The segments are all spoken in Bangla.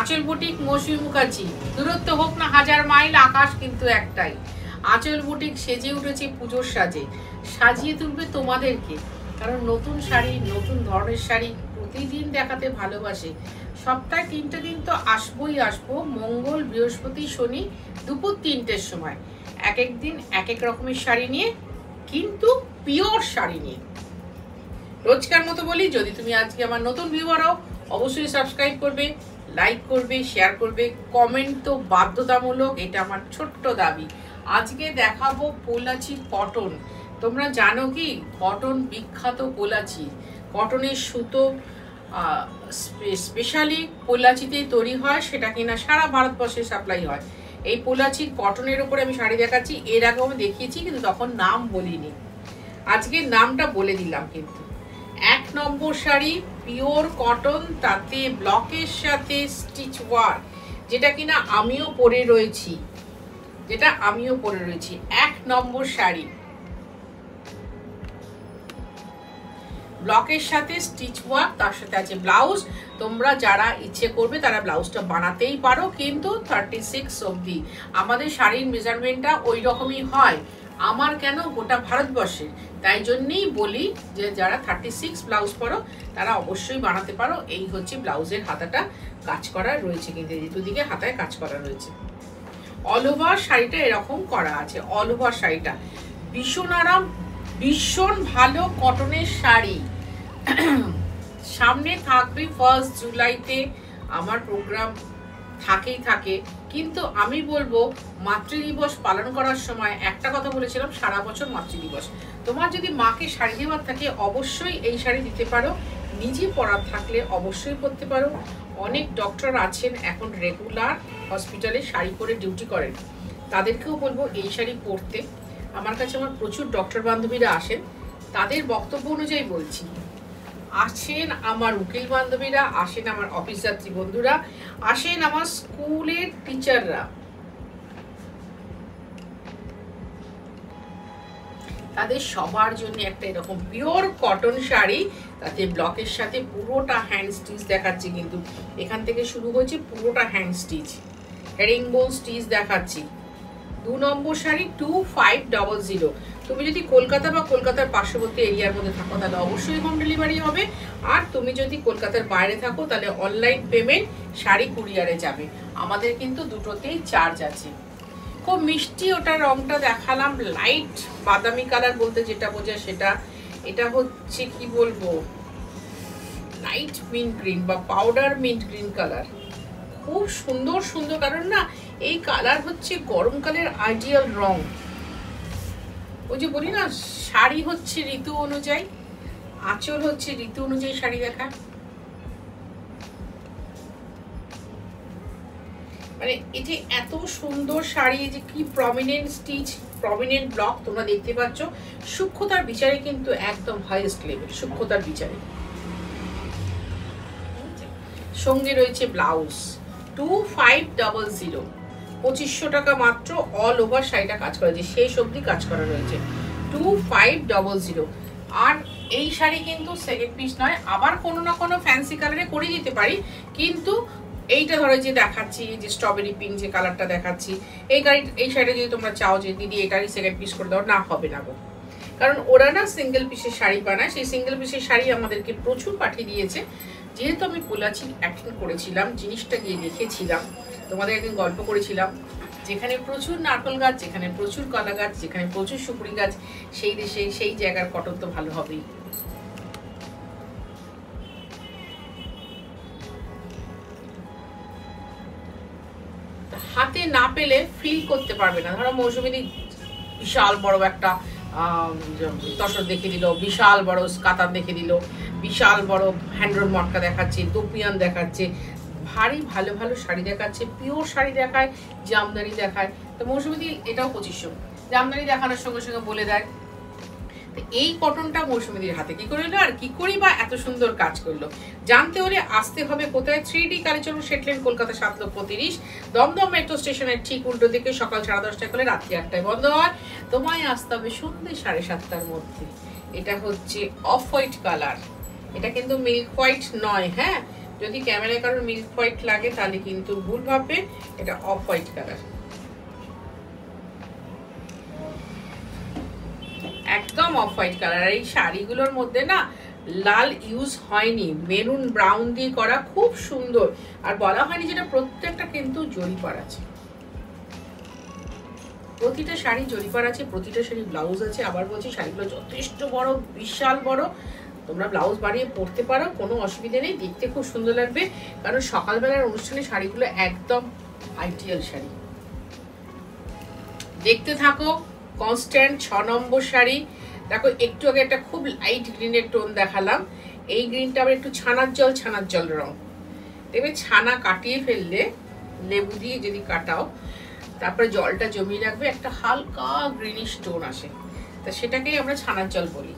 আঁচল বুটিক মৌসুমী মুখার্জি। দূরত্ব হোক না 1000 মাইল, আকাশ কিন্তু একটাই। আঁচল বুটিক সেজে উঠেছে পুজোর সাজে, সাজিয়ে তুলবে তোমাদেরকে। কারণ নতুন শাড়ি, নতুন ধরনের শাড়ি প্রতিদিন দেখাতে ভালোবাসে। সপ্তাহে 3টে দিন তো আসবোই আসবো, মঙ্গল, বৃহস্পতি, শনি দুপুর 3টের সময়। এক এক দিন এক এক রকমের শাড়ি নিয়ে, কিন্তু পিওর শাড়ি নিয়ে। রোজকার মতো বলি, যদি তুমি আজকে আমার নতুন ভিউয়ার হও অবশ্যই সাবস্ক্রাইব করবে, লাইক করবে, শেয়ার করবে, কমেন্ট তো বাধ্যতামূলক, এটা আমার ছোট্ট দাবি। আজকে দেখাবো পলাচির কটন। তোমরা জানো কি কটন বিখ্যাত পলাচি, কটনের সুতো স্পেশালি পলাচিতেই তৈরি হয়, সেটা কিনা সারা ভারতবর্ষে সাপ্লাই হয়। এই পলাচির কটনের উপরে আমি শাড়ি দেখাচ্ছি, এর আগেও আমি দেখিয়েছি কিন্তু তখন নাম বলিনি, আজকে নামটা বলে দিলাম। কিন্তু 1 নম্বর শাড়ি পিওর কটন, তাতে ব্লকের সাথে স্টিচ ওয়ার্ক, যেটা কিনা আমিও পরে রয়েছি, 1 নম্বর শাড়ি ব্লকের সাথে স্টিচ ওয়ার্ক, তার সাথে আছে ব্লাউজ। তোমরা যারা ইচ্ছে করবে তারা ব্লাউজটা বানাতেই পারো, কিন্তু 36 অবধি। আমাদের শাড়ির মেজারমেন্টটা ওই রকমই হয়, আমার কেন গোটা ভারতবর্ষের। তাই জন্যই বলি যে যারা 36 ব্লাউজ পরো তারা অবশ্যই বানাতে পারো। এই হচ্ছে ব্লাউজের হাতাটা কাজ করা রয়েছে, কিন্তু দুদিকে হাতায় কাজ করা রয়েছে। অল ওভার শাড়িটা এরকম করা আছে, অল ওভার শাড়িটা ভীষণ আরাম, ভীষণ ভালো কটনের শাড়ি। সামনে থাকবে 1 জুলাইতে আমার প্রোগ্রাম থাকে, কিন্তু আমি বলবো মাতৃদিবস পালন করার সময় একটা কথা বলেছিলাম, সারা বছর মাতৃদিবস। তোমার যদি মাকে শাড়ি দেওয়ার থাকে অবশ্যই এই শাড়ি দিতে পারো, নিজে পরার থাকলে অবশ্যই পরতে পারো। অনেক ডক্টর আছেন এখন রেগুলার হসপিটালে শাড়ি পরে ডিউটি করেন, তাদেরকেও বলবো এই শাড়ি পরতে। আমার কাছে আমার প্রচুর ডক্টর বান্ধবীরা আসেন, তাদের বক্তব্য অনুযায়ী বলছি। আসেন আমার উকিল বান্ধবীরা, আসেন আমার অফিস যাত্রী বন্ধুরা, আসেন আমার স্কুলের টিচাররা, তাদের সবার জন্য একটা এরকম পিওর কটন শাড়ি, তাতে ব্লকের সাথে পুরোটা হ্যান্ড স্টিচ দেখাচ্ছি। কিন্তু এখান থেকে শুরু হয়েছে পুরোটা হ্যান্ড স্টিচ, হেরিংবোন স্টিচ দেখাচ্ছি। 2 নম্বর শাড়ি 2500। তুমি যদি কলকাতা বা কলকাতার পার্শ্ববর্তী এরিয়ার মধ্যে থাকো তাহলে অবশ্যই হোম ডেলিভারি হবে, আর তুমি যদি কলকাতার বাইরে থাকো তাহলে অনলাইন পেমেন্ট, শাড়ি কুরিয়ারে যাবে। আমাদের কিন্তু দুটোতেই চার্জ আছে। খুব মিষ্টি ওটা রংটা দেখালাম, লাইট বাদামি কালার বলতে যেটা বোঝায় সেটা। এটা হচ্ছে কি বলবো, লাইট মিন্ট গ্রিন বা পাউডার মিন্ট গ্রিন কালার, খুব সুন্দর সুন্দর। কারণ না এই কালার হচ্ছে গরমকালের আইডিয়াল রং। ওই যে বলি না শাড়ি হচ্ছে ঋতু অনুযায়ী, আঁচল হচ্ছে ঋতু অনুযায়ী শাড়ি দেখা। মানে এই যে এত সুন্দর শাড়ি, যে কি প্রমিনেন্ট স্টিচ, প্রমিনেন্ট ব্লক তোমরা দেখতে পাচ্ছ। সূক্ষ্মতার বিচারে কিন্তু একদম হাইয়েস্ট লেভেল, সূক্ষ্মতার বিচারে। সঙ্গে রয়েছে ব্লাউজ 2500, 2500 টাকা মাত্র। অল ওভার শাড়িটা কাজ করা, যে শেষ অবধি কাজ করা রয়েছে 2500। আর এই শাড়ি কিন্তু সেকেন্ড পিস নয়, আবার কোনো না কোনো ফ্যান্সি কালারে করে দিতে পারি, কিন্তু এইটা ধরো যে দেখাচ্ছি, যে স্ট্রবেরি পিঙ্ক যে কালারটা দেখাচ্ছি, এই শাড়িটা যদি তোমরা চাও যে দিদি এটারই সেকেন্ড পিস করে দাও, না হবে না গো। কারণ ওরা না সিঙ্গেল পিসের শাড়ি বানায়, সেই সিঙ্গেল পিসের শাড়ি আমাদেরকে প্রচুর পাঠিয়ে দিয়েছে। যেহেতু আমি পলাচি অ্যাক্টিং করেছিলাম, জিনিসটা গিয়ে দেখেছিলাম, তোমাদের একদিন গল্প করেছিলাম, যেখানে প্রচুর নারকেল গাছ, যেখানে প্রচুর কলা গাছ, যেখানে প্রচুর সুপুরি গাছ, সেই দেশে সেই জায়গার কটন তো ভালো হবেই। হাতে না পেলে ফিল করতে পারবে না। ধরো মৌসুমী বিশাল বড় একটা তসর দেখে দিল, বিশাল বড় কাতার দেখে দিল, বিশাল বড় হ্যান্ডরোল মটকা দেখাচ্ছে, তোপিয়ান দেখাচ্ছে, ভারী ভালো ভালো শাড়ি দেখাচ্ছে, পিওর শাড়ি দেখায়, জামদানি দেখায়। তো মৌসুমী এটাও 2500। জামদানি দেখানোর সঙ্গে সঙ্গে বলে দেয় এই কটনটা মৌসুমীদের হাতে কি করে এলো, আর কি করি বা এত সুন্দর কাজ করলো। জানতে হলে আসতে হবে কোথায়, 3D কালীচরণ শেটলেন, কলকাতা 7:30, দমদম মেট্রো স্টেশনের ঠিক উল্টো দিকে। সকাল 10:30 করে রাত্রি 8টায় বন্ধ হয়। তোমায় আসতে হবে সন্ধ্যে 7:30টার মধ্যে। এটা হচ্ছে অফ হোয়াইট কালার, এটা কিন্তু মিল্ক হোয়াইট নয়, হ্যাঁ যদি ক্যামেরায় কারোর মিল্ক হোয়াইট লাগে তাহলে কিন্তু ভুল ভাববে, এটা অফ হোয়াইট কালার, একদম অফ হোয়াইট কালার। আর এই শাড়িগুলোর মধ্যে না লাল ইউজ হয়নি, মেরুন ব্রাউন দিয়ে করা, খুব সুন্দর। আর বলা হয়নি যেটা প্রত্যেকটা কিন্তু জরিপার আছে, প্রতিটা শাড়ি জরিপার আছে, প্রতিটা শাড়ি ব্লাউজ আছে। আবার বলছি শাড়িগুলো যথেষ্ট বড়, বিশাল বড়, তোমরা ব্লাউজ বাড়িয়ে পরতে পারো, কোনো অসুবিধা নেই, দেখতে খুব সুন্দর লাগবে। কারণ সকালবেলার অনুষ্ঠানে শাড়িগুলো একদম আইডিয়াল শাড়ি। দেখতে থাকো। কনস্ট্যান্ট 6 নম্বর শাড়ি। দেখো একটু আগে একটা খুব লাইট গ্রিনের টোন দেখালাম, এই গ্রিনটা আবার একটু ছানার জল রং। দেখবে ছানা কাটিয়ে ফেললে, লেবু দিয়ে যদি কাটাও, তারপরে জলটা জমিয়ে রাখবে, একটা হালকা গ্রিনিশ টোন আসে, তা সেটাকেই আমরা ছানার জল বলি।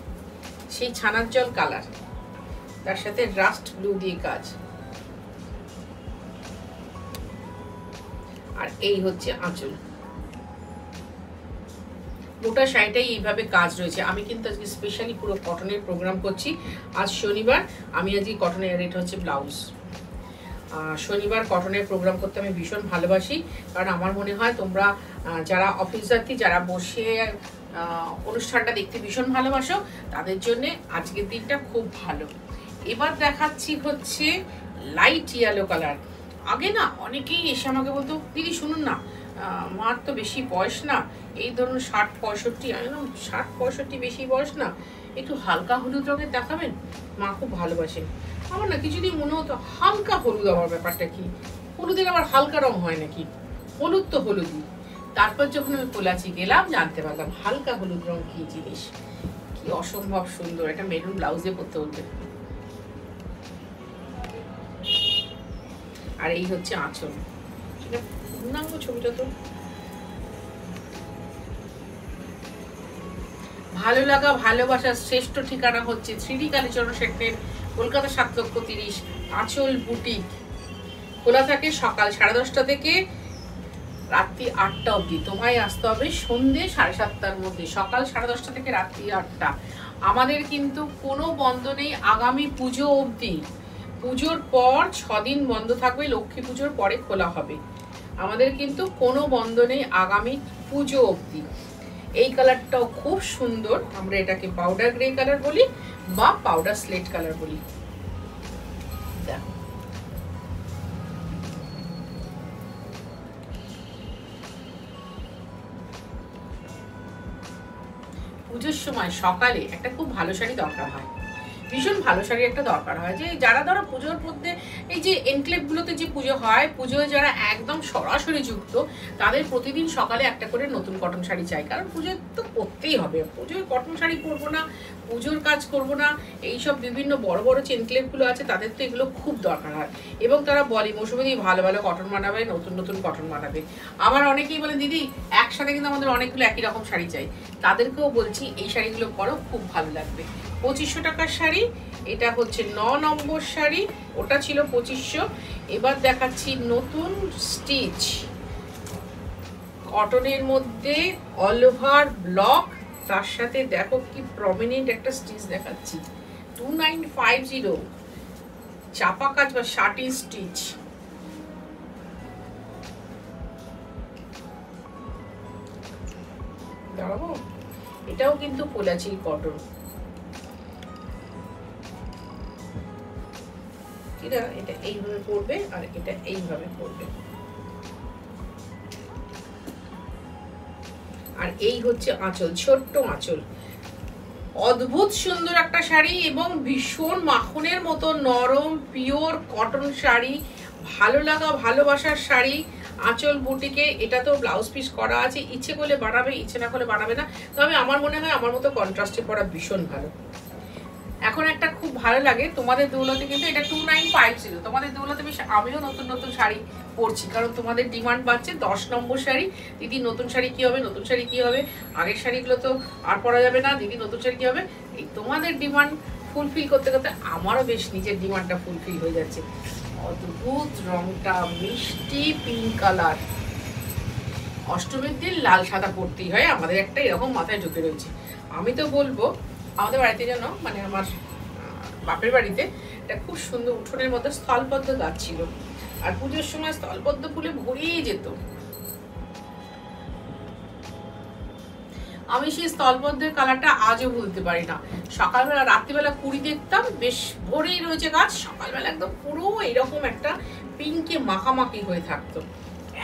সেই ছানার জল কালার, তার সাথে রাস্ট ব্লু দিয়ে কাজ। আর এই হচ্ছে আঁচল। গোটা শাড়িটাই এইভাবে কাজ রয়েছে। আমি কিন্তু আজকে স্পেশালি পুরো কটনের প্রোগ্রাম করছি। আজ শনিবার, আমি আজকে কটনের, আর এটা হচ্ছে ব্লাউজ। শনিবার কটনের প্রোগ্রাম করতে আমি ভীষণ ভালোবাসি, কারণ আমার মনে হয় তোমরা যারা অফিস যাত্রী, যারা বসে অনুষ্ঠানটা দেখতে ভীষণ ভালোবাসো, তাদের জন্য আজকের দিনটা খুব ভালো। এবার দেখাচ্ছি হচ্ছে লাইট ইয়েলো কালার। আগে না অনেকেই এসে আমাকে বলতো, দিদি শুনুন না, মার তো বেশি বয়স না, এই ধরুন 60-65, আমি না 60-65 বেশি বয়স না, একটু হালকা হলুদ রঙের দেখাবেন, মা খুব ভালোবাসেন। আমার না কিছুদিন মনে হতো হালকা হলুদ, আমার ব্যাপারটা কি, হলুদের আবার হালকা রং হয় নাকি, হলুদ তো হলুদই। তারপর যখন আমি পোলাচি গেলাম জানতে পারলাম হালকা হলুদ রং কি জিনিস, কি অসম্ভব সুন্দর। একটা মেরুন ব্লাউজে পরতে বলবে। আর এই হচ্ছে আঁচল, সেটা পূর্ণাঙ্গ ছবিটা তো ভালো লাগা ভালোবাসার শ্রেষ্ঠ ঠিকানা হচ্ছে 3D কালীচরণ শেঠের কলকাতা 7,30,000 আঁচল বুটিক। খোলা থাকে সকাল 10:30 থেকে রাত্রি 8টা অবধি। তোমায় আসতে হবে সন্ধ্যে 7:30টার মধ্যে, সকাল 10:30 থেকে রাত্রি 8টা। আমাদের কিন্তু কোনো বন্ধ নেই আগামী পুজো অবধি। পুজোর পর 6 দিন বন্ধ থাকবে, লক্ষ্মী পুজোর পরে খোলা হবে। আমাদের কিন্তু কোনো বন্ধ নেই আগামী পুজো অবধি। এই কালারটাও খুব সুন্দর, আমরা এটাকে পাউডার গ্রে কালার বলি বা পাউডার স্লেট কালার বলি। দেখো পুজোর সময় সকালে একটা খুব ভালো শাড়ি দরকার হয়, ভীষণ ভালো শাড়ি একটা দরকার হয়। যে যারা ধরো পুজোর মধ্যে এই যে এনক্লেভগুলোতে যে পুজো হয়, পুজোয় যারা একদম সরাসরি যুক্ত, তাদের প্রতিদিন সকালে একটা করে নতুন কটন শাড়ি চাই। কারণ পুজো তো করতেই হবে, পুজোয় কটন শাড়ি পরবো না, পুজোর কাজ করবো না, এইসব বিভিন্ন বড় বড় যে এনক্লেভগুলো আছে তাদের তো এগুলো খুব দরকার হয়। এবং তারা বলে মৌসুমী ভালো ভালো কটন বানাবে, নতুন নতুন কটন বানাবে। আবার অনেকেই বলে দিদি একসাথে কিন্তু আমাদের অনেকগুলো একই রকম শাড়ি চাই, তাদেরকেও বলছি এই শাড়িগুলো পরো, খুব ভালো লাগবে। 2500 টাকার শাড়ি, এটা হচ্ছে 9 নম্বর শাড়ি, ওটা ছিল 2500। এবার দেখাচ্ছি নতুন স্টিচ কটনের মধ্যে অল ওভার ব্লক, তার সাথে দেখো কি প্রমিনেন্ট একটা স্টিচ দেখাচ্ছি, 2950 চাপা কাজ বা শার্টিন স্টিচ। দাঁড়াবো, এটাও কিন্তু পোলাচিল কটন, এটা এইভাবে পড়বে আর এটা এইভাবে পড়বে। আর এই হচ্ছে আঁচল, ছোট্ট আঁচল, অদ্ভুত সুন্দর একটা শাড়ি এবং ভীষণ মাখনের মতো নরম পিওর কটন শাড়ি, ভালো লাগা ভালোবাসার শাড়ি। আঁচল বুটিকে এটা তো ব্লাউজ পিস করা আছে, ইচ্ছে করলে বানাবে, ইচ্ছে না করলে বানাবে না, তবে আমার মনে হয় আমার মতো কন্ট্রাস্টে পরা ভীষণ ভালো। এখন একটা খুব ভালো লাগে তোমাদের দৌলতে, কিন্তু এটা 2950, তোমাদের দৌলতে বেশ আমিও নতুন নতুন শাড়ি পরছি, কারণ তোমাদের ডিমান্ড বাড়ছে। 10 নম্বর শাড়ি, দিদি নতুন শাড়ি কি হবে, নতুন শাড়ি কি হবে, আগের শাড়িগুলো তো আর পরা যাবে না, দিদি নতুন শাড়ি কি হবে। এই তোমাদের ডিমান্ড ফুলফিল করতে করতে আমারও বেশ নিজের ডিমান্ডটা ফুলফিল হয়ে যাচ্ছে। অদ্ভুত রংটা, মিষ্টি পিঙ্ক কালার। অষ্টমীর দিন লাল সাদা পরতেই হয়, আমাদের একটা এরকম মাথায় ঢুকে রয়েছে। আমি তো বলবো আমাদের বাড়িতে যেন, মানে আমার বাপের বাড়িতে এটা খুব সুন্দর, উঠোনের মধ্যে স্থলপদ্ম গাছ ছিল, আর পুজোর সময় স্থলপদ্ম ফুলে ভরিয়ে যেত। আমি সেই স্থলপদ্মের কালারটা আজও ভুলতে পারি না। সকালবেলা রাত্রিবেলা কুড়ি দেখতাম, বেশ ভরেই রয়েছে গাছ, সকালবেলা একদম পুরো এরকম একটা পিঙ্কে মাখামাখি হয়ে থাকতো,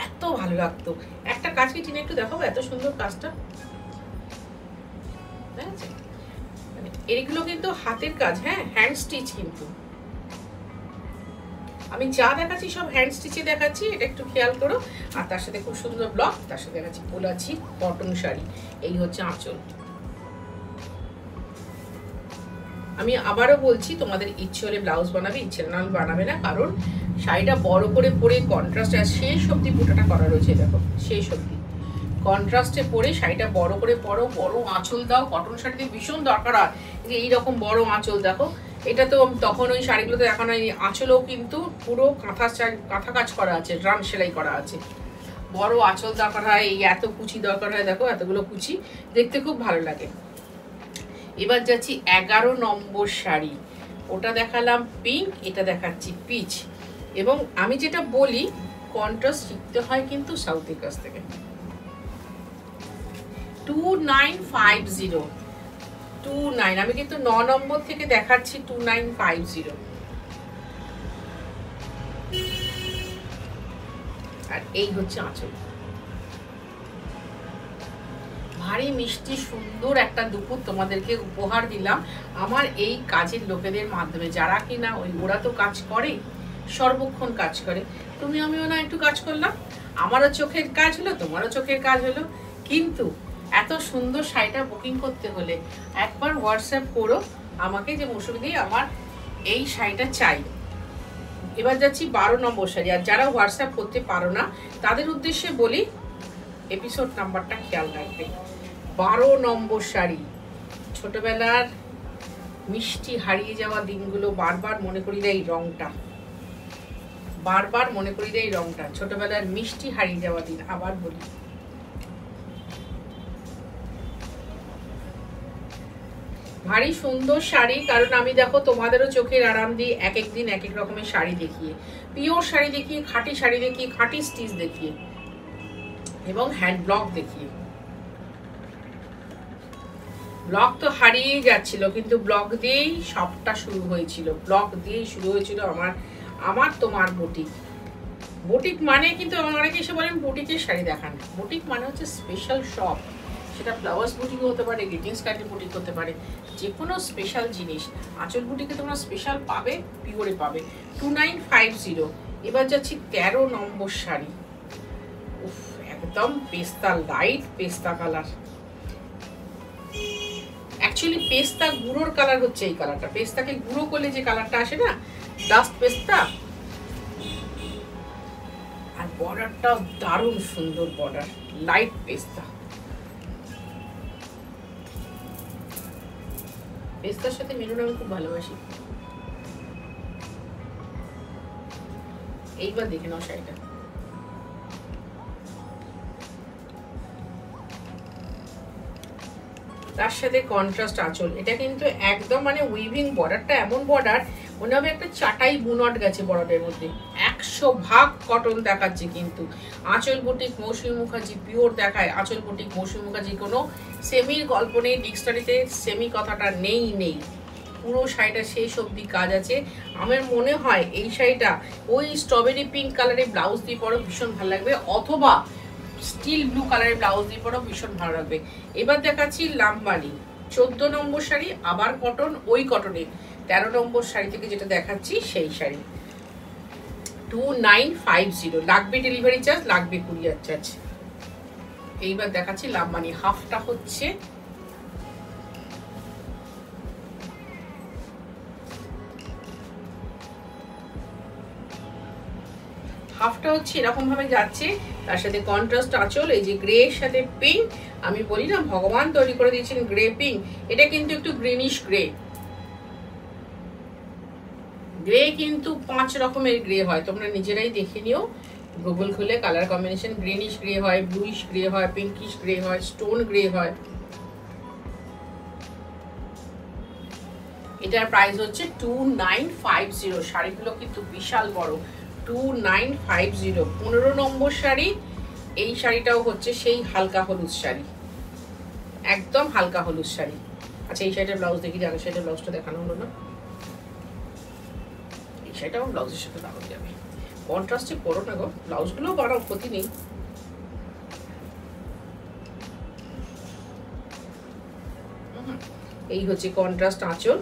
এত ভালো লাগতো। একটা কাজকে টিনে একটু দেখাবো, এত সুন্দর কাজটা, মানে এগুলো কিন্তু হাতের কাজ, হ্যাঁ, হ্যান্ড স্টিচ। কিন্তু আমি যা দেখাচ্ছি সব হ্যান্ড স্টিচে দেখাচ্ছি, এটা একটু খেয়াল করো। আর তার সাথে খুব সুন্দর ব্লক, তার সাথে দেখাচ্ছি পোলাছি কটন শাড়ি। এই হচ্ছে আঁচল। আমি আবারও বলছি, তোমাদের ইচ্ছে হলে ব্লাউজ বানাবে, ইচ্ছে না হলে বানাবে না, কারণ শাড়িটা বড় করে পরে কন্ট্রাস্ট, আর শেষ অব্দি বুটাটা করা রয়েছে, দেখো শেষ অব্দি কন্ট্রাস্টে পরে শাড়িটা বড় করে পরো, বড় আঁচল দাও। কটন শাড়িতে ভীষণ দরকার হয় যে এইরকম বড় আঁচল, দেখো এটা তো তখন ওই শাড়িগুলোতে দেখানো হয়নি, আঁচলেও কিন্তু পুরো কাঁথা কাজ করা আছে, ড্রাম সেলাই করা আছে, বড় আঁচল দরকার হয়, এই এত কুচি দরকার হয়, দেখো এতগুলো কুচি, দেখতে খুব ভালো লাগে। এবার যাচ্ছি 11 নম্বর শাড়ি, ওটা দেখালাম পিঙ্ক, এটা দেখাচ্ছি পিচ। এবং আমি যেটা বলি, কন্ট্রাস্ট শিখতে হয় কিন্তু সাউথের কাছ থেকে। 2950, আমি কিন্তু 9 নম্বর থেকে দেখাচ্ছি 2950। আর এই হচ্ছে আঁচল। ভারী মিষ্টি সুন্দর একটা দুপুর তোমাদেরকে উপহার দিলাম আমার এই কাজের লোকেদের মাধ্যমে, যারা কিনা ওরা তো কাজ করে, সর্বক্ষণ কাজ করে। তুমি আমিও না একটু কাজ করলাম, আমারও চোখের কাজ হলো, তোমারও চোখের কাজ হলো। কিন্তু এত সুন্দর শাড়িটা বুকিং করতে হলে একবার হোয়াটসঅ্যাপ করো আমাকে, যে মৌসুমী আমার এই শাড়িটা চাই। এবার যাচ্ছি 12 নম্বর শাড়ি। আর যারা হোয়াটসঅ্যাপ করতে পারো না তাদের উদ্দেশ্যে বলি, এপিসোড নাম্বারটা খেয়াল রাখবে। 12 নম্বর শাড়ি, ছোটবেলার মিষ্টি হারিয়ে যাওয়া দিনগুলো বারবার মনে করি দেয়, এই রংটা বারবার মনে করি দেয়, এই রংটা ছোটবেলার মিষ্টি হারিয়ে যাওয়া দিন। আবার বলি, ভারী সুন্দর শাড়ি, কারণ আমি দেখো তোমাদেরও চোখের আরাম দিই, এক এক দিন এক এক রকমের শাড়ি দেখিয়ে, পিওর শাড়ি দেখিয়ে, খাঁটি শাড়ি দেখিয়ে, খাঁটি স্টিচ দেখিয়ে, এবং হ্যান্ড ব্লক দেখিয়ে। ব্লক তো হারিয়ে যাচ্ছিল, কিন্তু ব্লক দিয়েই সবটা শুরু হয়েছিল, ব্লক দিয়েই শুরু হয়েছিল আমার তোমার বুটিক। বুটিক মানে কিন্তু অনেকে এসে বলেন বুটিকের শাড়ি দেখান, বুটিক মানে হচ্ছে স্পেশাল শপ, সেটা ফ্লাওয়ার্স বুটিক হতে পারে, গ্রিটিংস কার্ডের বুটিক হতে পারে, যে কোনো স্পেশাল জিনিস আঁচল বুটিকে তোমরা স্পেশাল পাবে, পিওরে পাবে। 2950। এবার যাচ্ছি 13 নম্বর শাড়ি, উফ একদম পেস্তা, লাইট পেস্তা কালার। অ্যাকচুয়ালি পেস্তা গুঁড়োর কালার হচ্ছে এই কালারটা, পেস্তাকে গুঁড়ো করলে যে কালারটা আসে না, ডাস্ট পেস্তা। আর বর্ডারটাও দারুণ সুন্দর বর্ডার, লাইট পেস্তা। পেস্তার সাথে মেরুন আমি খুব ভালোবাসি। এইবার দেখে নাও শাড়িটা, তার সাথে কন্ট্রাস্ট আঁচল। এটা কিন্তু একদম মানে উইভিং, বর্ডারটা এমন বর্ডার মনে হবে একটা চাটাই বুনট গেছে বর্ডারের মধ্যে, 100% কটন দেখাচ্ছে। কিন্তু আঁচল বুটিক মৌসুমী মুখার্জি পিওর দেখায়, আঁচল বুটিক মৌসুমী মুখার্জি, কোনো সেমির গল্প নেই, ডিকশনারিতে সেমি কথাটা নেই। পুরো শাড়িটা শেষ অবধি কাজ আছে। আমার মনে হয় এই শাড়িটা ওই স্ট্রবেরি পিঙ্ক কালারের ব্লাউজ দিয়ে পরো ভীষণ ভালো লাগবে, অথবা স্টিল ব্লু কালারের ব্লাউজ দিয়ে পরো ভীষণ ভালো লাগবে। এবার দেখাচ্ছি লাম্বানি, 14 নম্বর শাড়ি, আবার কটন, ওই কটনে 13 নম্বর শাড়ি থেকে যেটা দেখাচ্ছি সেই শাড়ি। 2950, লাগবে ডেলিভারি চার্জ, লাগবে কুরিয়ার চার্জ। এইবার দেখাচ্ছি লাম্বানি, হাফটা হচ্ছে এরকম ভাবে যাচ্ছে, তার সাথে কন্ট্রাস্ট আঁচল, এই যে গ্রে এর সাথে পিঙ্ক। আমি বলি না ভগবান তৈরি করে দিয়েছেন গ্রে পিঙ্ক, এটা কিন্তু একটু গ্রিনিশ গ্রে। গ্রে কিন্তু 5 রকমের গ্রে হয়, তোমরা নিজেরাই দেখে নিও, গুগল খুলে কালার কম্বিনেশন। গ্রিনিশ গ্রে হয়, ব্লুইশ গ্রে হয়, পিঙ্কিশ গ্রে হয়, স্টোন গ্রে হয়। এটার প্রাইস হচ্ছে 2950। শাড়িগুলো কিন্তু বিশাল বড়, 2950। 15 নম্বর শাড়ি। এই শাড়িটাও হচ্ছে সেই হালকা হলুদ শাড়ি, একদম হালকা হলুদ শাড়ি। আচ্ছা এই শাড়িটার ব্লাউজ দেখি, আগে শাড়িটার ব্লাউজটা দেখানো হলো না। এই শাড়িটাও ব্লাউজের সাথে দারুণ যাবে। কন্ট্রাস্টে করো না গো, ব্লাউজগুলো বাড়াও, ক্ষতি নেই। এই হচ্ছে কন্ট্রাস্ট আঁচল,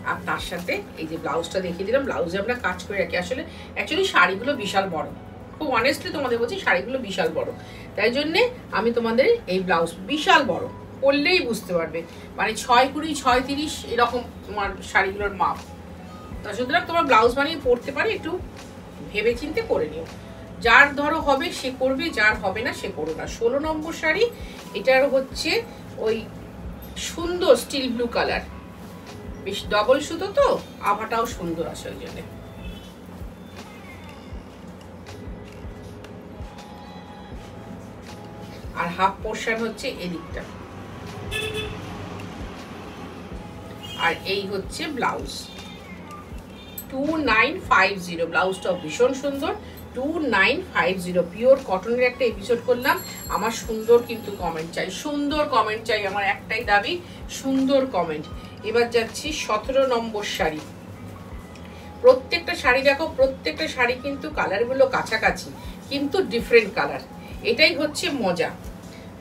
আর তার সাথে এই যে ব্লাউজটা দেখিয়ে দিলাম। ব্লাউজে আমরা কাজ করে রাখি। আসলে অ্যাকচুয়ালি শাড়িগুলো বিশাল বড়, খুব অনেস্টলি তোমাদের বলছি, শাড়িগুলো বিশাল বড়। তাই জন্যে আমি তোমাদের এই ব্লাউজ বিশাল বড় পরলেই বুঝতে পারবে, মানে 6 20 6 30 এরকম তোমার শাড়িগুলোর মাপ। তা সুতরাং তোমার ব্লাউজ বানিয়ে পরতে পারে, একটু ভেবে চিন্তে করে নিও। যার ধরো হবে সে করবে, যার হবে না সে করো না। 16 নম্বর শাড়ি। এটার হচ্ছে ওই সুন্দর স্টিল ব্লু কালার, বেশ ডবল সুতো তো, আভাটাও সুন্দর আসে ওই জন্য। আর হাফ পোর্শন হচ্ছে এদিকটা, আর এই হচ্ছে ব্লাউজ। 2950। ব্লাউজটাও ভীষণ সুন্দর, 2950। পিওর কটনের একটা এপিসোড করলাম। আমার সুন্দর কিন্তু কমেন্ট চাই, সুন্দর কমেন্ট চাই, আমার একটাই দাবি, সুন্দর কমেন্ট। এবার যাচ্ছি 17 নম্বর শাড়ি। প্রত্যেকটা শাড়ি দেখো, প্রত্যেকটা শাড়ি কিন্তু কালারগুলো কাছাকাছি, কিন্তু ডিফারেন্ট কালার। এটাই হচ্ছে মজা,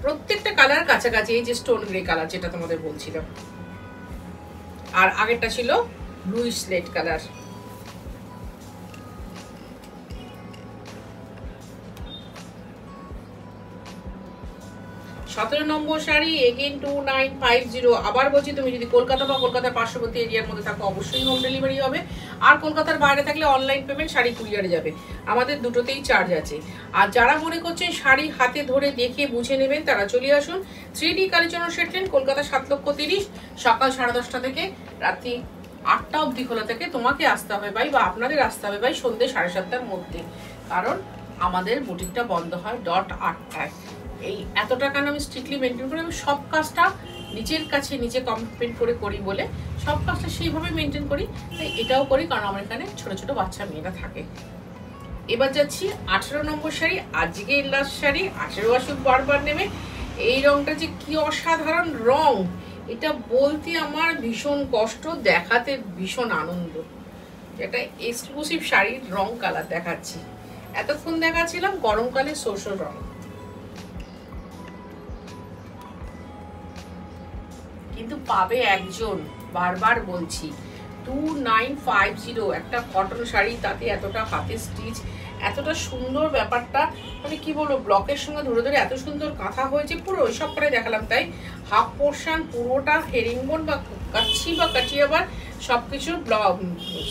প্রত্যেকটা কালার কাছাকাছি। এই যে স্টোন গ্রে কালার যেটা তোমাদের বলছিলাম, আর আগেরটা ছিল ব্লু স্লেট কালার। সতেরো নম্বর শাড়ি এগেন 2950। আবার বলছি, তুমি যদি কলকাতা বা কলকাতার পার্শ্ববর্তী এরিয়ার মধ্যে থাকো অবশ্যই হোম ডেলিভারি হবে, আর কলকাতার বাইরে থাকলে অনলাইন পেমেন্ট, শাড়ি কুরিয়ারে যাবে। আমাদের দুটোতেই চার্জ আছে। আর যারা মনে করছেন শাড়ি হাতে ধরে দেখে বুঝে নেবেন, তারা চলে আসুন 3D কালীচরণ সেটলেন, কলকাতা 7,30,000। সকাল 10:30 থেকে রাত্রি 8টা অবধি খোলা থেকে। তোমাকে আসতে হবে ভাই, বা আপনাদের আসতে হবে ভাই সন্ধ্যে 7:30টার মধ্যে, কারণ আমাদের বুটিকটা বন্ধ হয় 8টায়। এই এতটা কেন আমি স্ট্রিক্টলি মেনটেন করি, আমি সব কাজটা নিজের কাছে নিজে কমিটমেন্ট করে করি বলে সব কাজটা সেইভাবে মেনটেন করি। তাই এটাও করি, কারণ আমার এখানে ছোট ছোট বাচ্চা মেয়েরা থাকে। এবার যাচ্ছি 18 নম্বর শাড়ি। আজকে লাস্ট শাড়ি, 18 আসুক বারবার নেবে। এই রংটা যে কি অসাধারণ রং, এটা বলতে আমার ভীষণ কষ্ট, দেখাতে ভীষণ আনন্দ। এটা এক্সক্লুসিভ শাড়ির রং কালার দেখাচ্ছি। এতক্ষণ দেখাচ্ছিলাম গরমকালে সরষের রং, কিন্তু পাবে একজন, বারবার বলছি। 2950 একটা কটন শাড়ি, তাতে এতটা হাতে স্টিচ, এতটা সুন্দর ব্যাপারটা, মানে কি বলবো, ব্লকের সঙ্গে ধরে ধরে এত সুন্দর কাঁথা হয়েছে পুরো, ওইসব করে দেখালাম। তাই হাফ পোর্শন পুরোটা হেরিংবোন বা কাচ্ছি বা কাটিয়াবার সবকিছু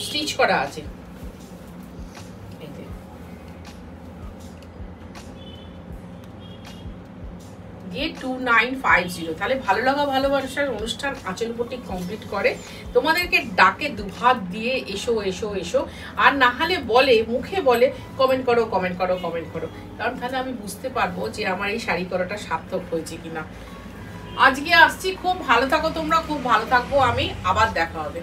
স্টিচ করা আছে। দিয়ে 2950। তাহলে ভালো লাগা ভালোবাসার অনুষ্ঠান আঁচল বুটিক কমপ্লিট করে। তোমাদেরকে ডাকে দুহাত দিয়ে এসো এসো এসো, আর না হলে বলে, মুখে বলে কমেন্ট করো কমেন্ট করো কমেন্ট করো, কারণ তাহলে আমি বুঝতে পারবো যে আমার এই শাড়ি করাটা সার্থক হয়েছে কিনা। আজকে আসছি, খুব ভালো থাকো তোমরা, খুব ভালো থাকবো আমি, আবার দেখা হবে।